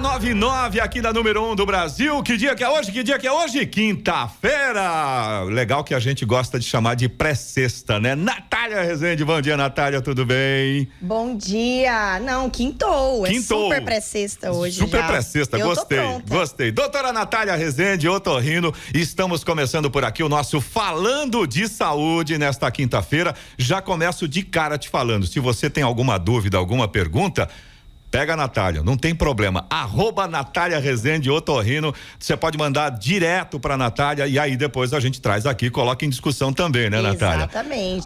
99 aqui da número 1 do Brasil. Que dia que é hoje? Que dia que é hoje? Quinta-feira. Legal que a gente gosta de chamar de pré-sexta, né? Natália Rezende, bom dia, Natália, tudo bem? Bom dia. Não, quintou. É super pré-sexta hoje. Super pré-sexta, gostei. Doutora Natália Rezende, otorrino, estamos começando por aqui o nosso Falando de Saúde nesta quinta-feira. Já começo de cara te falando, se você tem alguma dúvida, alguma pergunta, pega a Natália, não tem problema. @Natália Rezende Otorrino. Você pode mandar direto pra Natália e aí depois a gente traz aqui, coloca em discussão também, né, Natália? Exatamente.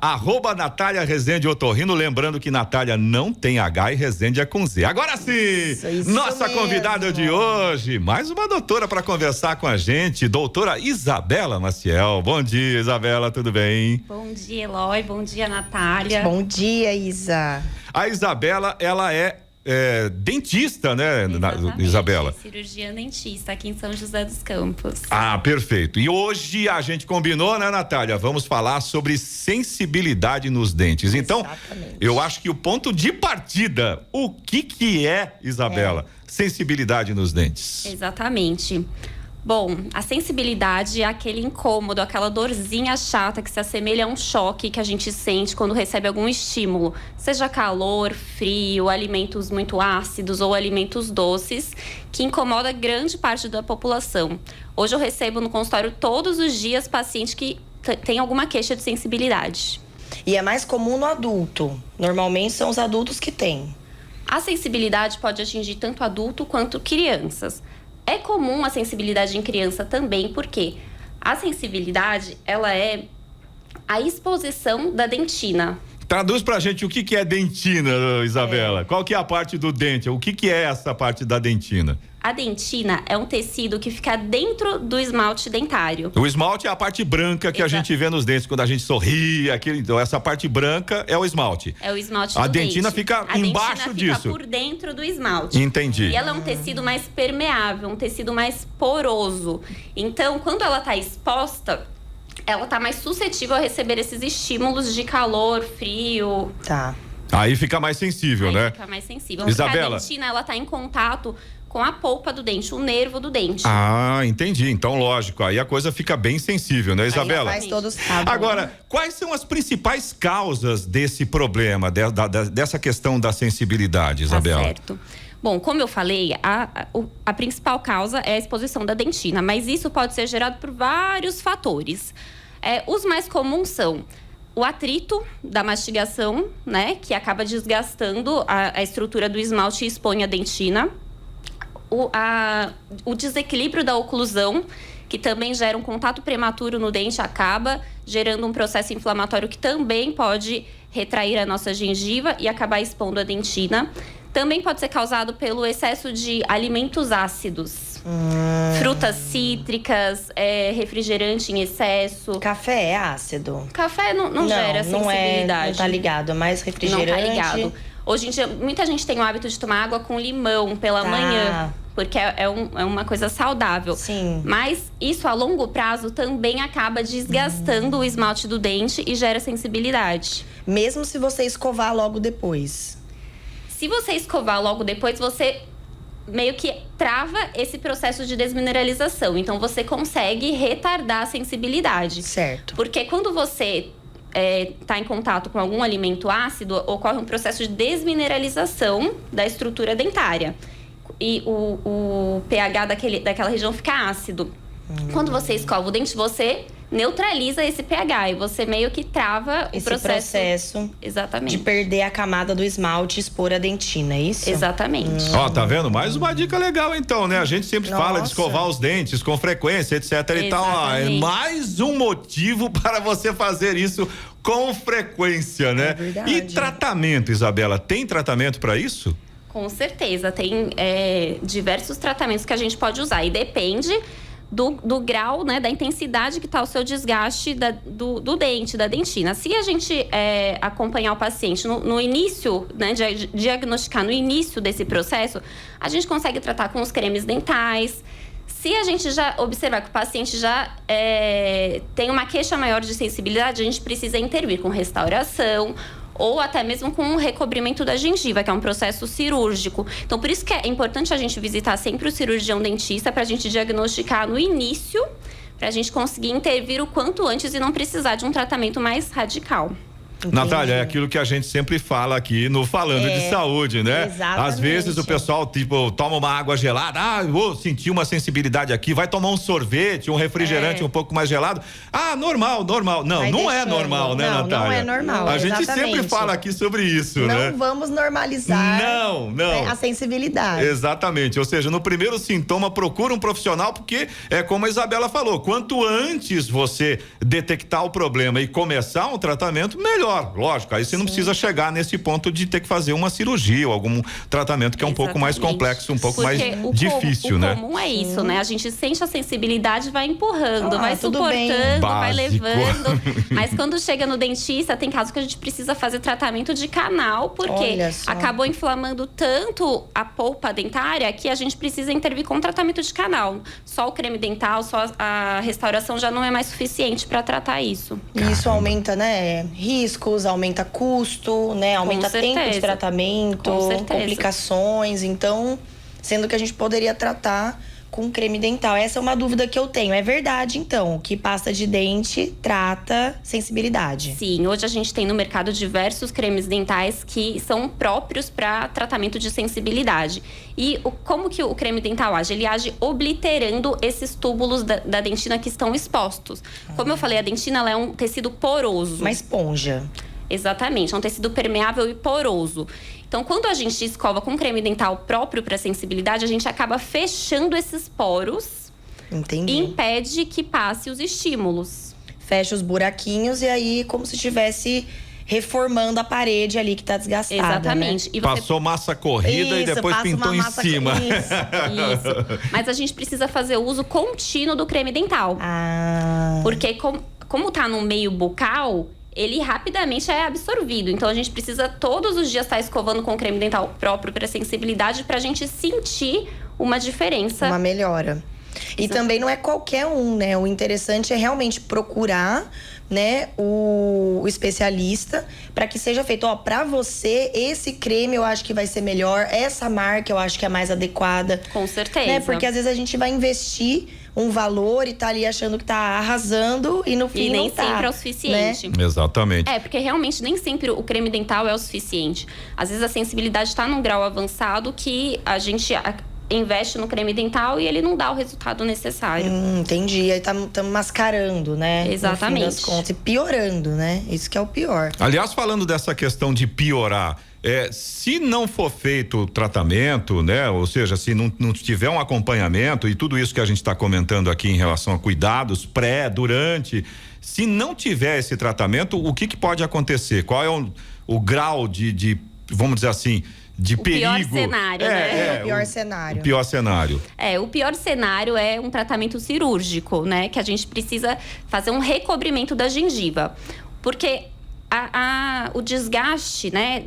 @Natália Rezende Otorrino. Lembrando que Natália não tem H e Rezende é com Z. Agora sim, isso nossa mesmo. Convidada de hoje, mais uma doutora para conversar com a gente, doutora Isabela Maciel. Bom dia, Isabela, tudo bem? Bom dia, Eloy. Bom dia, Natália. Bom dia, Isa. A Isabela, ela é dentista, né, Isabela? Cirurgiã dentista aqui em São José dos Campos. Ah, perfeito. E hoje a gente combinou, né, Natália? Vamos falar sobre sensibilidade nos dentes. Então, exatamente. Eu acho que o ponto de partida, o que é, Isabela? Sensibilidade nos dentes. Exatamente. Bom, a sensibilidade é aquele incômodo, aquela dorzinha chata que se assemelha a um choque que a gente sente quando recebe algum estímulo, seja calor, frio, alimentos muito ácidos ou alimentos doces, que incomoda grande parte da população. Hoje eu recebo no consultório todos os dias pacientes que têm alguma queixa de sensibilidade. E é mais comum no adulto. Normalmente são os adultos que têm. A sensibilidade pode atingir tanto adulto quanto crianças. É comum a sensibilidade em criança também, porque a sensibilidade, ela é a exposição da dentina. Traduz pra gente o que é dentina, Isabela. Qual que é a parte do dente? O que é essa parte da dentina? A dentina é um tecido que fica dentro do esmalte dentário. O esmalte é a parte branca que a gente vê nos dentes quando a gente sorri. Então, essa parte branca é o esmalte. É o esmalte do dente. A dentina fica embaixo disso. Fica por dentro do esmalte. Entendi. E ela é um tecido mais permeável, um tecido mais poroso. Então, quando ela está exposta, ela está mais suscetível a receber esses estímulos de calor, frio. Tá. Aí fica mais sensível, né? Fica mais sensível. Isabela. A dentina, ela está em contato com a polpa do dente, o nervo do dente. Ah, entendi. Então, lógico, aí a coisa fica bem sensível, né, Isabela? Aí faz todos. Agora, quais são as principais causas desse problema, dessa questão da sensibilidade, Isabela? Tá certo. Bom, como eu falei, a principal causa é a exposição da dentina, mas isso pode ser gerado por vários fatores. Os mais comuns são o atrito da mastigação, né, que acaba desgastando a estrutura do esmalte e expõe a dentina. O desequilíbrio da oclusão, que também gera um contato prematuro no dente, acaba gerando um processo inflamatório que também pode retrair a nossa gengiva e acabar expondo a dentina. Também pode ser causado pelo excesso de alimentos ácidos. Frutas cítricas, refrigerante em excesso. Café é ácido? Café não gera sensibilidade. Não tá ligado, é mais refrigerante. Não tá ligado. Hoje em dia, muita gente tem o hábito de tomar água com limão pela manhã, porque é uma coisa saudável. Sim. Mas isso, a longo prazo, também acaba desgastando o esmalte do dente e gera sensibilidade. Mesmo se você escovar logo depois? Se você escovar logo depois, você meio que trava esse processo de desmineralização. Então, você consegue retardar a sensibilidade. Certo. Porque quando você está em contato com algum alimento ácido, ocorre um processo de desmineralização da estrutura dentária. E o pH daquela região fica ácido. Quando você escova o dente, você neutraliza esse pH e você meio que trava esse o processo. de Exatamente. perder a camada do esmalte e expor a dentina, é isso? Exatamente. Ó, tá vendo? Mais uma dica legal então, né? A gente sempre fala de escovar os dentes com frequência, etc e tal. Ó, é mais um motivo para você fazer isso com frequência, né? É verdade. E tratamento, Isabela, tem tratamento para isso? Com certeza, tem diversos tratamentos que a gente pode usar e depende do grau, né, da intensidade que está o seu desgaste do dente, da dentina. Se a gente acompanhar o paciente no início, né, diagnosticar no início desse processo, a gente consegue tratar com os cremes dentais. Se a gente já observar que o paciente já tem uma queixa maior de sensibilidade, a gente precisa intervir com restauração ou até mesmo com um recobrimento da gengiva, que é um processo cirúrgico. Então, por isso que é importante a gente visitar sempre o cirurgião dentista para a gente diagnosticar no início, para a gente conseguir intervir o quanto antes e não precisar de um tratamento mais radical. Entendi. Natália, é aquilo que a gente sempre fala aqui no Falando de Saúde, né? Exatamente. Às vezes o pessoal, tipo, toma uma água gelada, vou sentir uma sensibilidade aqui, vai tomar um sorvete, um refrigerante um pouco mais gelado. Normal. Não, Vai não é deixando. normal, né, Não, Natália? não é normal, A gente exatamente. sempre fala aqui sobre isso, Não né? vamos normalizar a sensibilidade. Exatamente, ou seja, no primeiro sintoma procura um profissional, porque é como a Isabela falou, quanto antes você detectar o problema e começar um tratamento, melhor, lógico, aí você não precisa chegar nesse ponto de ter que fazer uma cirurgia ou algum tratamento que é um pouco mais complexo, um pouco mais difícil, né? O comum é isso, né? A gente sente a sensibilidade, vai empurrando, vai tudo suportando, vai Básico. levando, mas quando chega no dentista, tem casos que a gente precisa fazer tratamento de canal, porque acabou inflamando tanto a polpa dentária que a gente precisa intervir com tratamento de canal. Só o creme dental, só a restauração já não é mais suficiente para tratar isso. E isso aumenta, né, riscos, aumenta custo, né, aumenta tempo de tratamento, complicações. Então, sendo que a gente poderia tratar com creme dental. Essa é uma dúvida que eu tenho. É verdade, então, que pasta de dente trata sensibilidade? Sim, hoje a gente tem no mercado diversos cremes dentais que são próprios para tratamento de sensibilidade. E como que o creme dental age? Ele age obliterando esses túbulos da dentina que estão expostos. Como eu falei, a dentina ela é um tecido poroso. Uma esponja. Exatamente, é um tecido permeável e poroso. Então, quando a gente escova com creme dental próprio para sensibilidade, a gente acaba fechando esses poros. Entendi. E impede que passe os estímulos. Fecha os buraquinhos e aí como se estivesse reformando a parede ali que tá desgastada. Exatamente. Né? E passou massa corrida e depois pintou em cima. Isso. Mas a gente precisa fazer uso contínuo do creme dental. Porque como tá no meio bucal, ele rapidamente é absorvido. Então, a gente precisa todos os dias estar escovando com creme dental próprio para sensibilidade pra gente sentir uma diferença. Uma melhora. E também não é qualquer um, né? O interessante é realmente procurar, né, o especialista para que seja feito. Ó, pra você, esse creme eu acho que vai ser melhor. Essa marca eu acho que é mais adequada. Com certeza. Né? Porque às vezes a gente vai investir um valor e tá ali achando que tá arrasando e no fim nem não tá, sempre é o suficiente. Né? Exatamente. Porque realmente nem sempre o creme dental é o suficiente. Às vezes a sensibilidade está num grau avançado que a gente investe no creme dental e ele não dá o resultado necessário. Entendi. Aí estamos mascarando, né? Exatamente. No fim das contas, e piorando, né? Isso que é o pior. Aliás, falando dessa questão de piorar, se não for feito o tratamento, né? Ou seja, se não tiver um acompanhamento e tudo isso que a gente está comentando aqui em relação a cuidados pré, durante, se não tiver esse tratamento, o que pode acontecer? Qual é o grau de, vamos dizer assim, de perigo? Pior cenário, né? O pior cenário. O pior cenário. O pior cenário é um tratamento cirúrgico, né? Que a gente precisa fazer um recobrimento da gengiva. Porque o desgaste, né,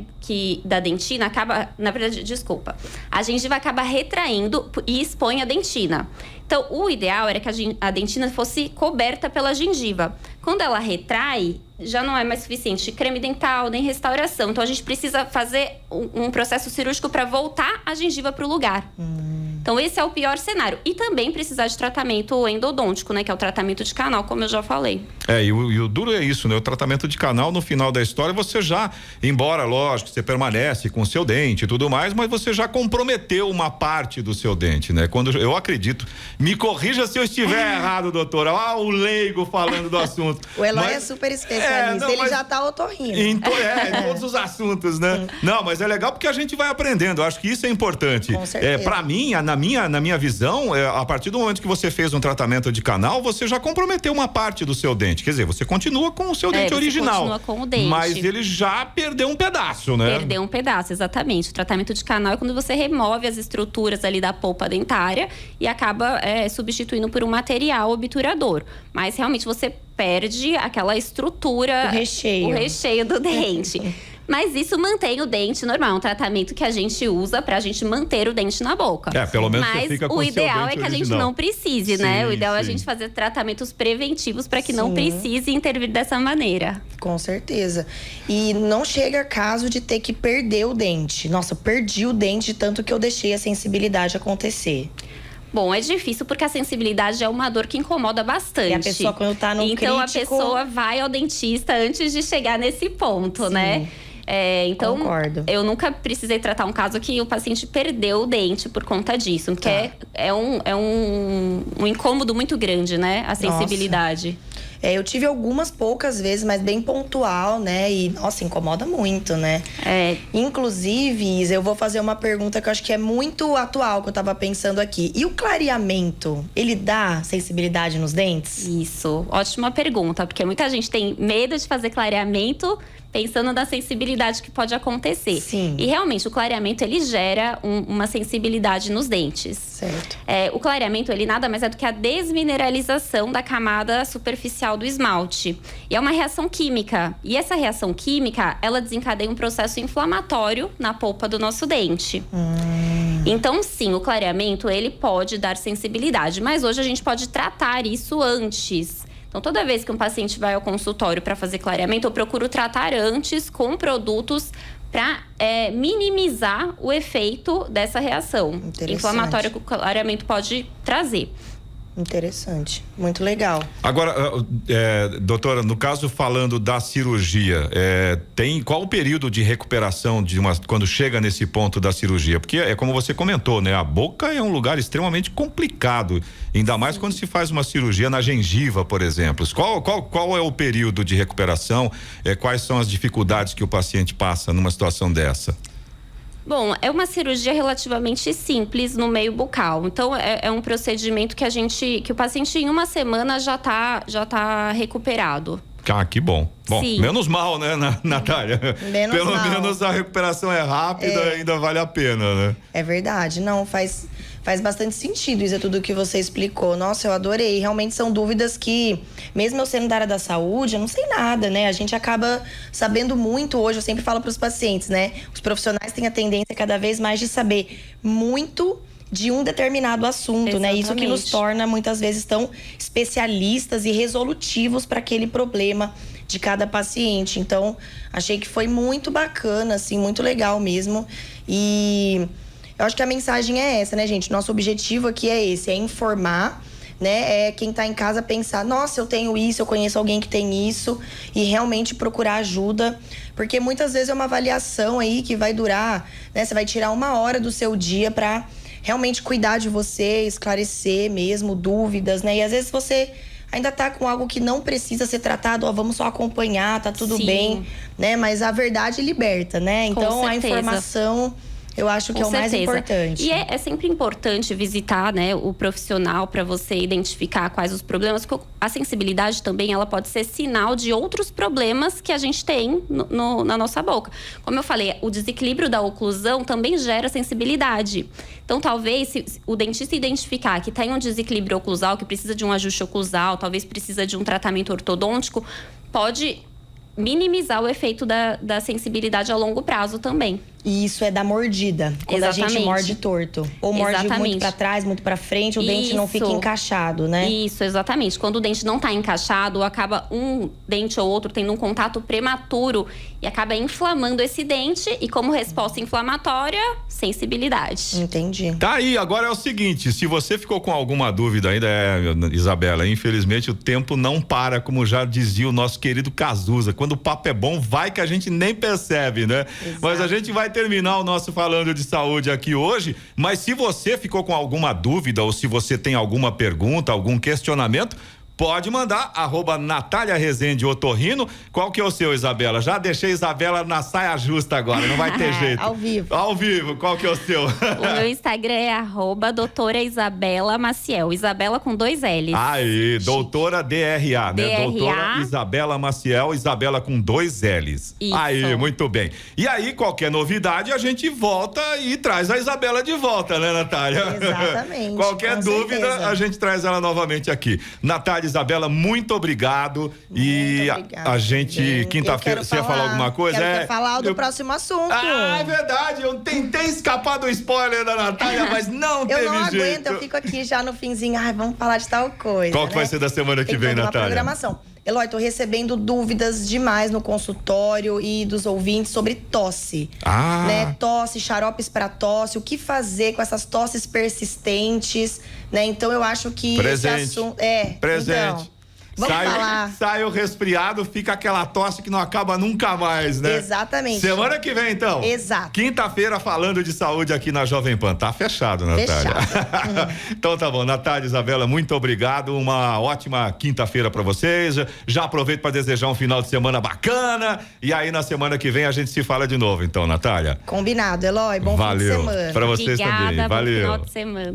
da dentina acaba, na verdade, a gengiva acaba retraindo e expõe a dentina. Então, o ideal era que a dentina fosse coberta pela gengiva. Quando ela retrai, já não é mais suficiente creme dental, nem restauração. Então, a gente precisa fazer um processo cirúrgico para voltar a gengiva para o lugar. Então, esse é o pior cenário. E também precisar de tratamento endodôntico, né? Que é o tratamento de canal, como eu já falei. E o duro é isso, né? O tratamento de canal, no final da história, você já, embora, lógico, você permanece com o seu dente e tudo mais, mas você já comprometeu uma parte do seu dente, né? Quando eu acredito, me corrija se eu estiver errado, doutora. O leigo falando do assunto. O Eloy é super especialista, ele já tá otorrino. Em todos os assuntos, né? Não, mas é legal porque a gente vai aprendendo, eu acho que isso é importante. Com certeza. Pra mim, na minha visão, a partir do momento que você fez um tratamento de canal, você já comprometeu uma parte do seu dente. Quer dizer, você continua com o seu dente original. Continua com o dente. Mas ele já perdeu um pedaço, né? Perdeu um pedaço, exatamente. O tratamento de canal é quando você remove as estruturas ali da polpa dentária e acaba substituindo por um material obturador. Mas realmente você perde aquela estrutura, o recheio do dente. Mas isso mantém o dente normal, um tratamento que a gente usa pra gente manter o dente na boca. Pelo menos mas você fica com o seu ideal dente é que a gente original. não precise, né? O ideal é a gente fazer tratamentos preventivos para que não precise intervir dessa maneira. Com certeza. E não chega caso de ter que perder o dente. Nossa, eu perdi o dente tanto que eu deixei a sensibilidade acontecer. Bom, é difícil porque a sensibilidade é uma dor que incomoda bastante. E a pessoa, quando tá no então, crítico... a pessoa vai ao dentista antes de chegar nesse ponto, né? Então, concordo. Eu nunca precisei tratar um caso que o paciente perdeu o dente por conta disso. Porque é um incômodo muito grande, né? A sensibilidade. Eu tive algumas poucas vezes, mas bem pontual, né? E, nossa, incomoda muito, né? Inclusive, Isa, eu vou fazer uma pergunta que eu acho que é muito atual, que eu tava pensando aqui. E o clareamento, ele dá sensibilidade nos dentes? Isso, ótima pergunta. Porque muita gente tem medo de fazer clareamento pensando na sensibilidade que pode acontecer. Sim. E realmente, o clareamento, ele gera uma sensibilidade nos dentes. Certo. O clareamento, ele nada mais é do que a desmineralização da camada superficial do esmalte. E é uma reação química. E essa reação química, ela desencadeia um processo inflamatório na polpa do nosso dente. Então, sim, o clareamento, ele pode dar sensibilidade. Mas hoje a gente pode tratar isso antes. Então, toda vez que um paciente vai ao consultório para fazer clareamento, eu procuro tratar antes com produtos para minimizar o efeito dessa reação inflamatória que o clareamento pode trazer. Interessante, muito legal. Agora, doutora, no caso falando da cirurgia, qual o período de recuperação quando chega nesse ponto da cirurgia? Porque é como você comentou, né? A boca é um lugar extremamente complicado, ainda mais quando se faz uma cirurgia na gengiva, por exemplo. Qual é o período de recuperação? Quais são as dificuldades que o paciente passa numa situação dessa? Bom, é uma cirurgia relativamente simples no meio bucal. Então, é um procedimento que o paciente em uma semana já tá recuperado. Que bom. Bom, Sim. Menos mal, né, Natália? Pelo menos a recuperação é rápida e ainda vale a pena, né? É verdade. Não, faz bastante sentido isso, é tudo que você explicou. Nossa, eu adorei. Realmente são dúvidas que, mesmo eu sendo da área da saúde, eu não sei nada, né? A gente acaba sabendo muito hoje, eu sempre falo para os pacientes, né? Os profissionais têm a tendência cada vez mais de saber muito de um determinado assunto, Exatamente. né? Isso que nos torna, muitas vezes, tão especialistas e resolutivos para aquele problema de cada paciente. Então, achei que foi muito bacana, assim, muito legal mesmo. E eu acho que a mensagem é essa, né, gente? Nosso objetivo aqui é esse, é informar, né? É quem tá em casa pensar, nossa, eu tenho isso, eu conheço alguém que tem isso, e realmente procurar ajuda. Porque muitas vezes é uma avaliação aí que vai durar, né? Você vai tirar 1 hora do seu dia pra realmente cuidar de você, esclarecer mesmo dúvidas, né? E às vezes você ainda tá com algo que não precisa ser tratado, vamos só acompanhar, tá tudo bem, né? Mas a verdade liberta, né? Então a informação, eu acho que é o mais importante. E é sempre importante visitar, né, o profissional para você identificar quais os problemas. Porque a sensibilidade também, ela pode ser sinal de outros problemas que a gente tem na nossa boca. Como eu falei, o desequilíbrio da oclusão também gera sensibilidade. Então, talvez, se o dentista identificar que tem um desequilíbrio oclusal, que precisa de um ajuste oclusal, talvez precisa de um tratamento ortodôntico, pode minimizar o efeito da sensibilidade a longo prazo também. E isso é da mordida, quando a gente morde torto. Ou morde muito pra trás, muito pra frente, o dente não fica encaixado, né? Isso, exatamente. Quando o dente não tá encaixado, acaba um dente ou outro tendo um contato prematuro e acaba inflamando esse dente. E como resposta inflamatória, sensibilidade. Entendi. Tá aí, agora é o seguinte, se você ficou com alguma dúvida ainda, Isabela, infelizmente o tempo não para, como já dizia o nosso querido Cazuza. Quando o papo é bom, vai que a gente nem percebe, né? Exato. Mas a gente vai terminar o nosso Falando de Saúde aqui hoje, mas se você ficou com alguma dúvida ou se você tem alguma pergunta, algum questionamento, pode mandar, @Natália Rezende Otorrino. Qual que é o seu, Isabela? Já deixei a Isabela na saia justa agora, não vai ter jeito. Ao vivo. Ao vivo, qual que é o seu? O meu Instagram é @doutora Isabela Maciel. Isabela com 2 L's. Aí, doutora DRA, né? DRA. Doutora Isabela Maciel, Isabela com 2 L's. Isso. Aí, muito bem. E aí, qualquer novidade, a gente volta e traz a Isabela de volta, né, Natália? Exatamente. Qualquer com dúvida, certeza. a gente traz ela novamente aqui. Natália Isabela, muito obrigado. E a gente, quinta-feira, você ia falar alguma coisa? Quero falar do próximo assunto. É verdade, eu tentei escapar do spoiler da Natália, mas não teve jeito. Eu não aguento, eu fico aqui já no finzinho, vamos falar de tal coisa. Qual que vai ser da semana que vem, Natália? Programação. Eloy, tô recebendo dúvidas demais no consultório e dos ouvintes sobre tosse. Né? Tosse, xaropes para tosse, o que fazer com essas tosses persistentes, né? Então eu acho que presente. esse assunto Presente. Então, vamos falar. Sai o resfriado, fica aquela tosse que não acaba nunca mais, né? Exatamente. Semana que vem, então. Exato. Quinta-feira, falando de saúde aqui na Jovem Pan. Tá fechado, Natália. Fechado. Então tá bom. Natália, Isabela, muito obrigado. Uma ótima quinta-feira pra vocês. Já aproveito para desejar um final de semana bacana. E aí, na semana que vem, a gente se fala de novo, então, Natália. Combinado, Eloy. Bom Valeu. fim de semana. Pra vocês também. Valeu. Bom final de semana.